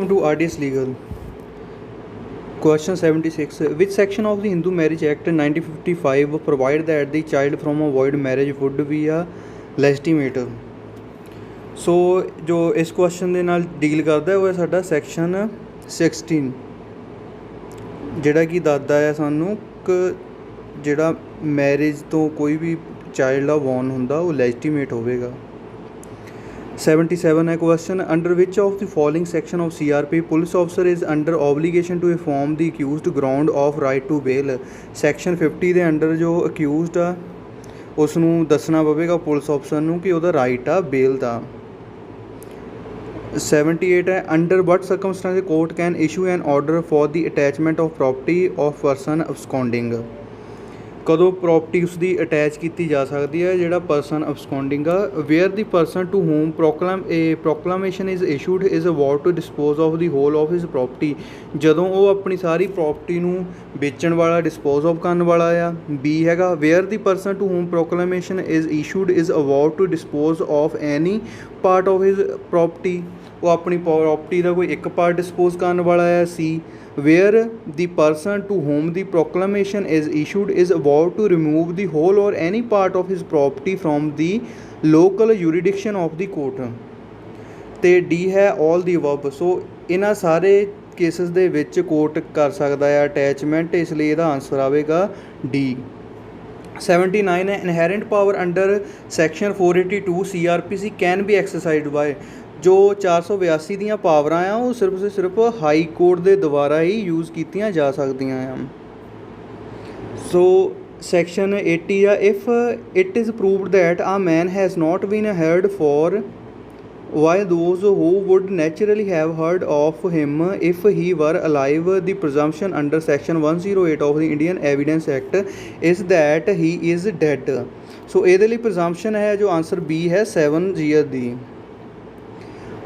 To RDS Legal. Question 76. Which section of the Hindu Marriage Act 1955 provide that the child from a void marriage would be a legitimate? सो जो इस question ਦੇ ਨਾਲ deal ਕਰਦਾ ਉਹ ਹੈ ਸਾਡਾ section 16 ਜਿਹੜਾ ਕਿ ਦੱਸਦਾ ਹੈ ਸਾਨੂੰ ਕਿ ਜਿਹੜਾ ਮੈਰਿਜ ਤੋਂ ਕੋਈ ਵੀ ਚਾਈਲਡ ਆ ਬੋਰਨ ਹੁੰਦਾ ਉਹ ਲੈਜੀਟੀਮੇਟ ਹੋਵੇਗਾ। 77 है question, under which of the following section of CRP police officer is under obligation to inform the accused ground of right to bail. Section 50 के अंडर जो अक्यूज्ड आ उसनूं दसना पवेगा पुलिस ऑफिसर नूं कि उहदा राइट आ बेल दा। 78 है under what circumstance court can issue an order for the attachment of property of person absconding. कदों property उसकी अटैच की जा सकती है जोड़ा परसन अबसकॉन्डिंग आ। Where the person to whom proclamation is issued is about to dispose of the whole of his property. जदों वो अपनी सारी प्रॉपर्टी नूं बेचण वाला डिस्पोज ऑफ करन वाला आ। बी हैगा where the person to whom proclamation is issued is about to dispose of any part of his property. वो अपनी प्रॉपर्टी का कोई एक पार्ट डिस्पोज करन वाला आ। सी where the person to whom the proclamation is issued is about to remove the whole or any part of his property from the local jurisdiction of the court। ਤੇ D है all the above। सो इन्हां सारे cases ਦੇ ਵਿੱਚ court ਕਰ ਸਕਦਾ ਹੈ attachment, ਇਸ ਲਈ ਇਹਦਾ ਆਨਸਰ ਆਵੇਗਾ डी। 79 है inherent power under section 482 CRPC can be exercised by. जो 482 ਦੀਆਂ ਪਾਵਰਾਂ ਆ ਉਹ ਸਿਰਫ ਹਾਈ ਕੋਰਟ ਦੇ ਦੁਆਰਾ ਹੀ ਯੂਜ਼ ਕੀਤੀਆਂ ਜਾ ਸਕਦੀਆਂ ਆ। ਸੋ ਸੈਕਸ਼ਨ 80 ਆ if it is proved that a man has not been heard for while those who would naturally have heard of him if he were alive, the presumption under section 108 of the Indian Evidence Act is that he is dead। so ਇਹਦੇ ਲਈ presumption ਹੈ ਜੋ answer B ਹੈ 7 year the.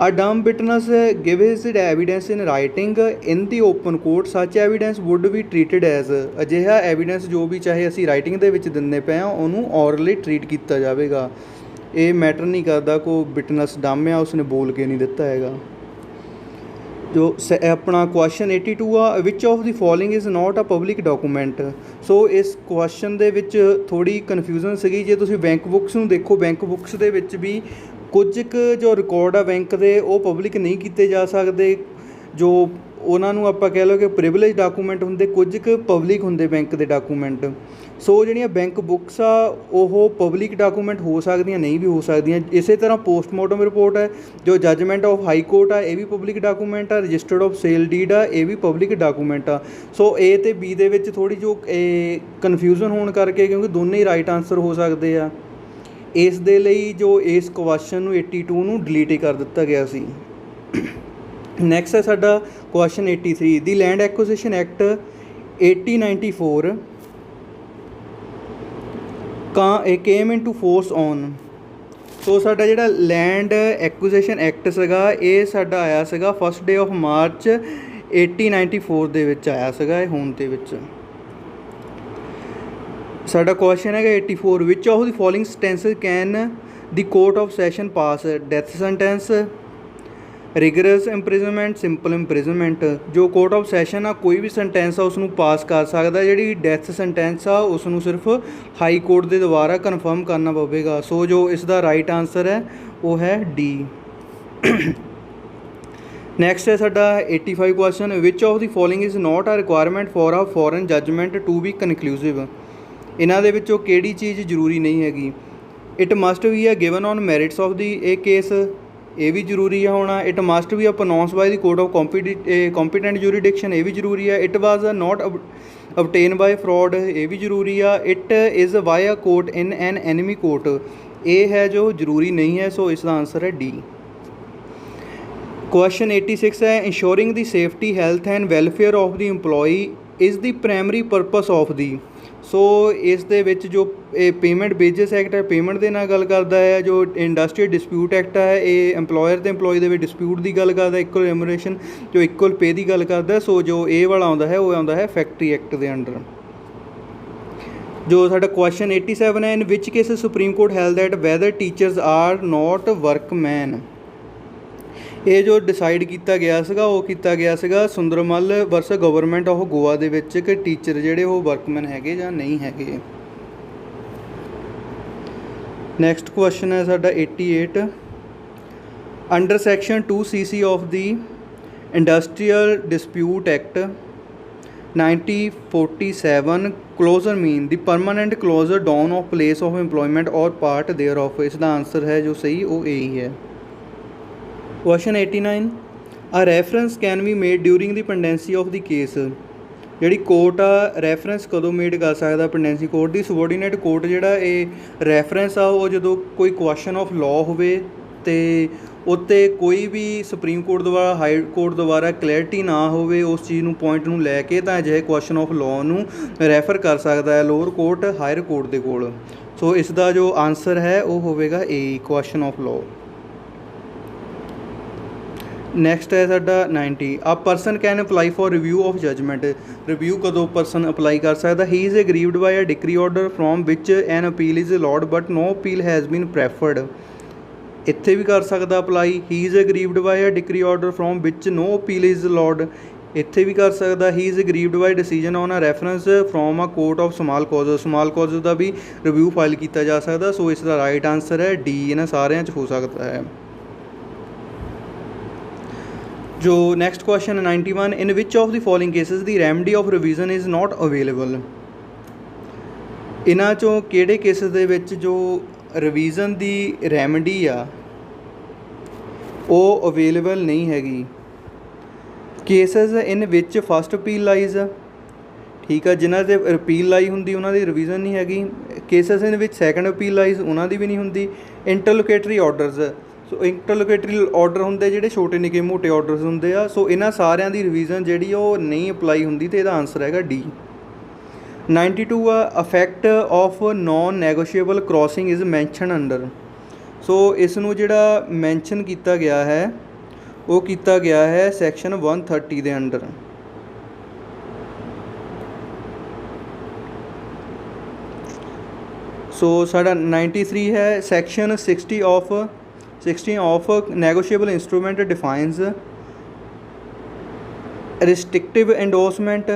A dumb witness gives evidence in writing in the open court, such evidence would be treated as। ਅਜਿਹਾ evidence ਜੋ ਵੀ ਚਾਹੇ ਅਸੀਂ writing ਦੇ ਵਿੱਚ ਦਿੰਦੇ ਪਏ ਹਾਂ ਉਹਨੂੰ ਔਰਲੀ ਟਰੀਟ ਕੀਤਾ ਜਾਵੇਗਾ। ਇਹ ਮੈਟਰ ਨਹੀਂ ਕਰਦਾ ਕੋਈ ਵਿਟਨੈਸ ਡੰਮ ਆ ਉਸਨੇ ਬੋਲ ਕੇ ਨਹੀਂ ਦਿੱਤਾ ਹੈਗਾ। ਜੋ ਆਪਣਾ ਕੁਐਸਚਨ 82 ਆ which of the following is not a public document. So ਇਸ ਕੁਐਸਚਨ ਦੇ ਵਿੱਚ ਥੋੜ੍ਹੀ ਕਨਫਿਊਜ਼ਨ ਸੀਗੀ। ਜੇ ਤੁਸੀਂ ਬੈਂਕ ਬੁੱਕਸ ਨੂੰ ਦੇਖੋ ਬੈਂਕ ਬੁੱਕਸ ਦੇ ਵਿੱਚ ਵੀ ਕੁਝ ਕੁ ਜੋ ਰਿਕਾਰਡ ਆ ਬੈਂਕ ਦੇ ਉਹ ਪਬਲਿਕ ਨਹੀਂ ਕੀਤੇ ਜਾ ਸਕਦੇ। ਜੋ ਉਹਨਾਂ ਨੂੰ ਆਪਾਂ ਕਹਿ ਲਓ ਕਿ ਪ੍ਰਿਵਿਲੇਜ ਡਾਕੂਮੈਂਟ ਹੁੰਦੇ, ਕੁਝ ਕੁ ਪਬਲਿਕ ਹੁੰਦੇ ਬੈਂਕ ਦੇ ਡਾਕੂਮੈਂਟ। ਸੋ ਜਿਹੜੀਆਂ ਬੈਂਕ ਬੁੱਕਸ ਆ ਉਹ ਪਬਲਿਕ ਡਾਕੂਮੈਂਟ ਹੋ ਸਕਦੀਆਂ ਨਹੀਂ ਵੀ ਹੋ ਸਕਦੀਆਂ। ਇਸੇ ਤਰ੍ਹਾਂ ਪੋਸਟਮਾਰਟਮ ਰਿਪੋਰਟ ਹੈ ਜੋ ਜੱਜਮੈਂਟ ਆਫ ਹਾਈ ਕੋਰਟ ਆ ਇਹ ਵੀ ਪਬਲਿਕ ਡਾਕੂਮੈਂਟ ਆ। ਰਜਿਸਟਰਡ ਆਫ ਸੇਲ ਡੀਡ ਆ ਇਹ ਵੀ ਪਬਲਿਕ ਡਾਕੂਮੈਂਟ ਆ। ਸੋ ਏ ਅਤੇ ਬੀ ਦੇ ਵਿੱਚ ਥੋੜ੍ਹੀ ਜੋ ਕਨਫਿਊਜ਼ਨ ਹੋਣ ਕਰਕੇ ਕਿਉਂਕਿ ਦੋਨੇ ਹੀ ਰਾਈਟ ਆਨਸਰ ਹੋ ਸਕਦੇ ਆ ਇਸ ਦੇ ਲਈ ਜੋ ਇਸ ਕੁਐਸਚਨ ਨੂੰ 82 ਨੂੰ ਡਿਲੀਟ ਹੀ ਕਰ ਦਿੱਤਾ ਗਿਆ ਸੀ। ਨੈਕਸਟ ਹੈ ਸਾਡਾ question 83 the land acquisition act 1894 came into force on. So ਸਾਡਾ ਜਿਹੜਾ ਲੈਂਡ ਐਕੁਜ਼ੀਸ਼ਨ ਐਕਟ ਸੀਗਾ ਇਹ ਸਾਡਾ ਆਇਆ ਸੀਗਾ 1 ਡੇ ਆਫ ਮਾਰਚ 1894 ਦੇ ਵਿੱਚ ਆਇਆ ਸੀਗਾ ਇਹ ਹੁਣ ਦੇ ਵਿੱਚ। ਸਾਡਾ ਕੁਐਸਚਨ ਹੈਗਾ 84 which of the following sentence can the court of session pass. Death sentence, rigorous imprisonment, simple imprisonment. ਜੋ ਕੋਰਟ ਆਫ ਸੈਸ਼ਨ ਆ ਕੋਈ ਵੀ ਸੈਂਟੈਂਸ ਆ ਉਸ ਨੂੰ ਪਾਸ ਕਰ ਸਕਦਾ। ਜਿਹੜੀ ਡੈਥ ਸੈਂਟੈਂਸ ਆ ਉਸ ਨੂੰ ਸਿਰਫ ਹਾਈ ਕੋਰਟ ਦੇ ਦੁਆਰਾ ਕਨਫਰਮ ਕਰਨਾ ਪਵੇਗਾ। ਸੋ ਜੋ ਇਸ ਦਾ ਰਾਈਟ ਆਨਸਰ ਹੈ ਉਹ ਹੈ ਡੀ। ਨੈਕਸਟ ਹੈ ਸਾਡਾ 85 question which of the following is not a requirement for a foreign judgment to be conclusive. ਇਹਨਾਂ ਦੇ ਵਿੱਚੋਂ ਕਿਹੜੀ ਚੀਜ਼ ਜ਼ਰੂਰੀ ਨਹੀਂ ਹੈਗੀ। ਇਟ ਮਸਟ ਵੀ ਆ ਗਿਵਨ ਔਨ ਮੈਰਿਟਸ ਆਫ ਦੀ ਇਹ ਕੇਸ ਇਹ ਵੀ ਜ਼ਰੂਰੀ ਆ ਹੋਣਾ। ਇਟ ਮਸਟ ਵੀ ਆ ਪ੍ਰੋਨਾਊਂਸ ਬਾਈ ਦੀ ਕੋਰਟ ਆਫ ਕੰਪੀਟੈਂਟ ਜੂਰੀਡਿਕਸ਼ਨ ਇਹ ਵੀ ਜ਼ਰੂਰੀ ਆ। It was not ਅਬਟੇਨ by fraud ਇਹ ਵੀ ਜ਼ਰੂਰੀ ਆ। It is by a court in an enemy court ਇਹ ਹੈ ਜੋ ਜ਼ਰੂਰੀ ਨਹੀਂ ਹੈ। ਸੋ ਇਸ ਦਾ ਆਨਸਰ ਹੈ ਡੀ। ਕੁਐਸਚਨ 86 ਹੈ insuring the safety health and welfare of the employee is the primary purpose of the. So ਇਸ ਦੇ ਵਿੱਚ ਜੋ ਇਹ ਪੇਮੈਂਟ ਵੇਜਸ ਐਕਟ ਹੈ ਪੇਮੈਂਟ ਦੇ ਨਾਲ ਗੱਲ ਕਰਦਾ ਹੈ। ਜੋ ਇੰਡਸਟਰੀਅਲ ਡਿਸਪਿਊਟ ਐਕਟ ਹੈ ਇਹ ਐਮਪਲੋਇਰ ਅਤੇ ਇੰਪਲੋਈ ਦੇ ਵਿੱਚ ਡਿਸਪਿਊਟ ਦੀ ਗੱਲ ਕਰਦਾ। ਇਕੁਅਲ ਰੈਮੂਨਰੇਸ਼ਨ ਜੋ ਇਕੁਅਲ ਪੇ ਦੀ ਗੱਲ ਕਰਦਾ। ਸੋ ਜੋ ਇਹ ਵਾਲਾ ਆਉਂਦਾ ਹੈ ਉਹ ਆਉਂਦਾ ਹੈ ਫੈਕਟਰੀ ਐਕਟ ਦੇ ਅੰਡਰ। ਜੋ ਸਾਡਾ ਕੁਐਸਚਨ 87 ਹੈ in which case Supreme Court held that whether teachers are not workman. ਇਹ ਜੋ ਡਿਸਾਈਡ ਕੀਤਾ ਗਿਆ ਸੀਗਾ ਉਹ ਕੀਤਾ ਗਿਆ ਸੀਗਾ ਸੁੰਦਰਮਲ ਵਰਸ ਗਵਰਨਮੈਂਟ ਆਫ ਗੋਆ ਦੇ ਵਿੱਚ ਕਿ ਟੀਚਰ ਜਿਹੜੇ ਉਹ ਵਰਕਮੈਨ ਹੈਗੇ ਜਾਂ ਨਹੀਂ ਹੈਗੇ। ਨੈਕਸਟ ਕੁਐਸਚਨ ਹੈ ਸਾਡਾ 88 under section 2cc of the industrial dispute act 1947 closure mean the permanent closure down of place of employment or part thereof. इसका आंसर है जो सही वो यही है। Question 89 a reference can be made during the pendency of the case. ਜਿਹੜੀ court ਆ reference ਕਦੋਂ ਮੇਡ ਕਰ ਸਕਦਾ ਪੈਂਡੈਂਸੀ ਕੋਰਟ ਦੀ। ਸਬੋਰਡੀਨੇਟ ਕੋਰਟ ਜਿਹੜਾ ਇਹ ਰੈਫਰੈਂਸ ਆ ਉਹ ਜਦੋਂ ਕੋਈ ਕੁਐਸਚਨ ਆਫ ਲਾਅ ਹੋਵੇ ਅਤੇ ਉੱਤੇ ਕੋਈ ਵੀ ਸੁਪਰੀਮ ਕੋਰਟ ਦੁਆਰਾ ਹਾਈ ਕੋਰਟ ਦੁਆਰਾ ਕਲੈਰਿਟੀ ਨਾ ਹੋਵੇ ਉਸ ਚੀਜ਼ ਨੂੰ ਪੁਆਇੰਟ ਨੂੰ ਲੈ ਕੇ ਤਾਂ ਅਜਿਹੇ ਕੁਐਸਚਨ ਆਫ ਲਾਅ ਨੂੰ ਰੈਫਰ ਕਰ ਸਕਦਾ ਹੈ ਲੋਅਰ ਕੋਰਟ ਹਾਇਰ ਕੋਰਟ ਦੇ ਕੋਲ। ਸੋ ਇਸ ਦਾ ਜੋ ਆਨਸਰ ਹੈ ਉਹ ਹੋਵੇਗਾ a question of law. Next ਹੈ ਸਾਡਾ 90 a person can apply for review of judgment. Review ਕਦੋਂ ਪਰਸਨ ਅਪਲਾਈ ਕਰ ਸਕਦਾ। He is aggrieved by a decree order from which an appeal is allowed but no appeal has been preferred. ਇੱਥੇ ਵੀ ਕਰ ਸਕਦਾ apply. He is aggrieved by a decree order from which no appeal is allowed. ਇੱਥੇ ਵੀ ਕਰ ਸਕਦਾ। He is aggrieved by decision on a reference from a court of small causes. Small causes ਦਾ ਵੀ ਰਿਵਿਊ ਫਾਈਲ ਕੀਤਾ ਜਾ ਸਕਦਾ। So ਇਸ ਦਾ ਰਾਈਟ ਆਨਸਰ ਹੈ ਡੀ, ਇਹਨਾਂ ਸਾਰਿਆਂ 'ਚ ਹੋ ਸਕਦਾ ਹੈ। ਜੋ next question 91 in which of the following cases the remedy of revision is not available. ਇਹਨਾਂ 'ਚੋਂ ਕਿਹੜੇ ਕੇਸਿਸ ਦੇ ਵਿੱਚ ਜੋ ਰਿਵੀਜ਼ਨ ਦੀ ਰੈਮਡੀ ਆ ਉਹ ਅਵੇਲੇਬਲ ਨਹੀਂ ਹੈਗੀ। ਕੇਸਿਸ ਇਨ ਵਿੱਚ ਫਸਟ ਅਪੀਲ ਲਾਈਜ਼, ਠੀਕ ਆ, ਜਿਨ੍ਹਾਂ 'ਤੇ ਅਪੀਲ ਲਾਈ ਹੁੰਦੀ ਉਹਨਾਂ ਦੀ ਰਿਵੀਜ਼ਨ ਨਹੀਂ ਹੈਗੀ। ਕੇਸਿਸ ਇਨ ਵਿੱਚ ਸੈਕੰਡ ਅਪੀਲ ਲਾਈਜ਼ ਉਹਨਾਂ ਦੀ ਵੀ ਨਹੀਂ ਹੁੰਦੀ। ਇੰਟਰਲੋਕੇਟਰੀ ਆਰਡਰਸ, ਸੋ ਇੰਟਰਲੋਕੇਟਰੀ ਆਰਡਰ ਹੁੰਦੇ ਜਿਹੜੇ ਛੋਟੇ ਨਿੱਕੇ ਮੋਟੇ ਆਰਡਰਸ ਹੁੰਦੇ ਆ। ਸੋ ਇਹਨਾਂ ਸਾਰਿਆਂ ਦੀ ਰਿਵੀਜ਼ਨ ਜਿਹੜੀ ਉਹ ਨਹੀਂ ਅਪਲਾਈ ਹੁੰਦੀ ਅਤੇ ਇਹਦਾ ਆਨਸਰ ਹੈਗਾ ਡੀ। 92 ਆ effect of non negotiable crossing is mention under. So ਇਸ ਨੂੰ ਜਿਹੜਾ ਮੈਂਸ਼ਨ ਕੀਤਾ ਗਿਆ ਹੈ ਉਹ ਕੀਤਾ ਗਿਆ ਹੈ ਸੈਕਸ਼ਨ 130 ਦੇ ਅੰਡਰ। ਸੋ ਸਾਡਾ 93 ਹੈ section 16 of negotiable instrument defines restrictive endorsement,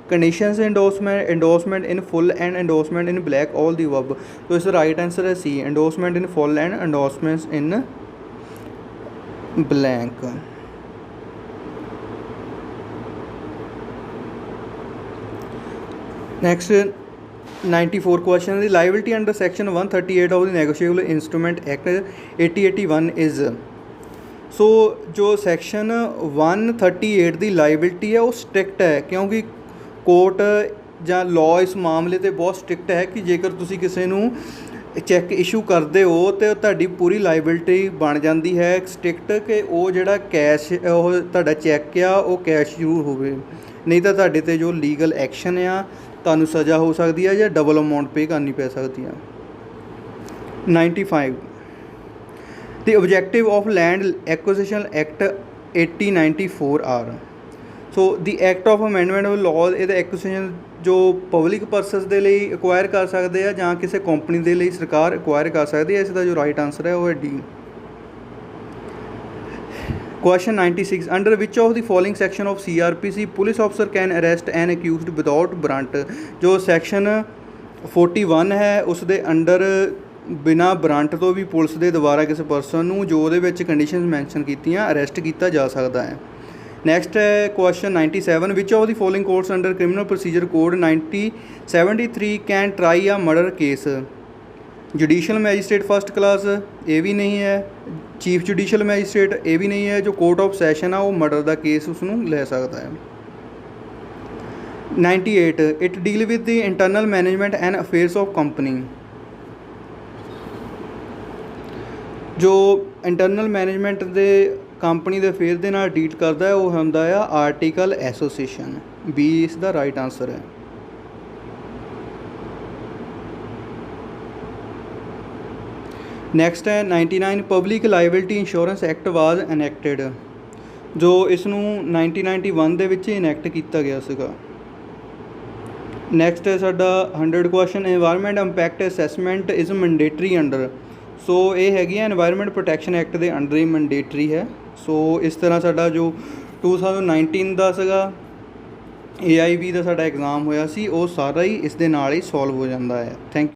conditions endorsement in full and endorsement in black, all the above। तो इसका राइट आंसर है सी, endorsement in full and endorsements in blank। next 94 question, the liability under section 138 of the negotiable instrument act 8081 is। ਸੋ ਜੋ section 138 ਦੀ liability ਹੈ ਉਹ strict ਹੈ ਕਿਉਂਕਿ court ਜਾਂ law ਇਸ ਮਾਮਲੇ 'ਤੇ ਬਹੁਤ ਸਟ੍ਰਿਕਟ ਹੈ ਕਿ ਜੇਕਰ ਤੁਸੀਂ ਕਿਸੇ ਨੂੰ ਚੈੱਕ ਇਸ਼ੂ ਕਰਦੇ ਹੋ ਤਾਂ ਤੁਹਾਡੀ ਪੂਰੀ ਲਾਇਬਿਲਟੀ ਬਣ ਜਾਂਦੀ ਹੈ ਸਟ੍ਰਿਕਟ ਕਿ ਉਹ ਜਿਹੜਾ ਕੈਸ਼ ਉਹ ਤੁਹਾਡਾ ਚੈੱਕ ਆ ਉਹ ਕੈਸ਼ ਜ਼ਰੂਰ ਹੋਵੇ, ਨਹੀਂ ਤਾਂ ਤੁਹਾਡੇ 'ਤੇ ਜੋ ਲੀਗਲ ਐਕਸ਼ਨ ਆ ਤੁਹਾਨੂੰ ਸਜ਼ਾ ਹੋ ਸਕਦੀ ਹੈ ਜਾਂ ਡਬਲ ਅਮਾਊਂਟ ਪੇ ਕਰਨੀ ਪੈ ਸਕਦੀ ਆ। 95 The objective of Land Acquisition Act 1894 are। So the act of amendment of law ਇਹਦਾ ਐਕੁਜ਼ੀਸ਼ਨ ਜੋ ਪਬਲਿਕ ਪਰਪਸ ਦੇ ਲਈ ਐਕਵਾਇਰ ਕਰ ਸਕਦੇ ਆ ਜਾਂ ਕਿਸੇ ਕੰਪਨੀ ਦੇ ਲਈ ਸਰਕਾਰ ਐਕਵਾਇਰ ਕਰ ਸਕਦੀ ਹੈ। ਇਸ ਦਾ ਜੋ ਰਾਈਟ ਆਨਸਰ ਹੈ ਉਹ ਹੈ D. Question 96 under which of the following section of CRPC police ਅਫਸਰ can arrest an accused without warrant. ਜੋ ਸੈਕਸ਼ਨ 41 ਹੈ ਉਸ ਦੇ ਅੰਡਰ ਬਿਨਾਂ ਵਾਰੰਟ ਤੋਂ ਵੀ ਪੁਲਿਸ ਦੇ ਦੁਆਰਾ ਕਿਸੇ ਪਰਸਨ ਨੂੰ ਜੋ ਉਹਦੇ ਵਿੱਚ ਕੰਡੀਸ਼ਨਸ ਮੈਂਸ਼ਨ ਕੀਤੀਆਂ ਅਰੈਸਟ ਕੀਤਾ ਜਾ ਸਕਦਾ ਹੈ। ਨੈਕਸਟ ਹੈ question 97 which of the following courts under criminal procedure code 1973 can try a murder case. Judicial magistrate first class ਇਹ ਵੀ ਨਹੀਂ ਹੈ, ਚੀਫ ਜੁਡੀਸ਼ੀਅਲ ਮੈਜਿਸਟ੍ਰੇਟ ਇਹ ਵੀ ਨਹੀਂ ਹੈ। ਜੋ ਕੋਰਟ ਆਫ ਸੈਸ਼ਨ ਆ ਉਹ ਮਰਡਰ ਦਾ ਕੇਸ ਉਸ ਨੂੰ ਲੈ ਸਕਦਾ ਹੈ। 98 it deal with the internal management and affairs of company. ਜੋ ਇੰਟਰਨਲ ਮੈਨੇਜਮੈਂਟ ਦੇ ਕੰਪਨੀ ਦੇ ਅਫੇਅਰ ਦੇ ਨਾਲ ਡੀਲ ਕਰਦਾ ਹੈ ਉਹ ਹੁੰਦਾ ਆ ਆਰਟੀਕਲ ਐਸੋਸੀਏਸ਼ਨ, ਬੀ ਇਸ ਦਾ ਰਾਈਟ ਆਨਸਰ ਹੈ। ਨੈਕਸਟ ਹੈ 99 ਪਬਲਿਕ ਲਾਇਬਿਲਟੀ ਇੰਸ਼ੋਰੈਂਸ ਐਕਟ ਵਾਜ਼ ਐਨੈਕਟਡ। ਜੋ ਇਸ ਨੂੰ 1991 ਦੇ ਵਿੱਚ ਇਨੈਕਟ ਕੀਤਾ ਗਿਆ ਸੀਗਾ। ਨੈਕਸਟ ਹੈ ਸਾਡਾ 100 question environment impact assessment is mandatory under. So ਇਹ ਹੈਗੀ ਆ ਇਨਵਾਇਰਮੈਂਟ ਪ੍ਰੋਟੈਕਸ਼ਨ ਐਕਟ ਦੇ ਅੰਡਰ ਹੀ ਮੈਂਡੇਟਰੀ ਹੈ। ਸੋ ਇਸ ਤਰ੍ਹਾਂ ਸਾਡਾ ਜੋ 2019 ਦਾ ਸੀਗਾ AIB ਦਾ ਸਾਡਾ ਐਗਜ਼ਾਮ ਹੋਇਆ ਸੀ, ਉਹ ਸਾਰਾ ਹੀ ਇਸ ਦੇ ਨਾਲ ਹੀ ਸੋਲਵ ਹੋ ਜਾਂਦਾ ਹੈ। ਥੈਂਕ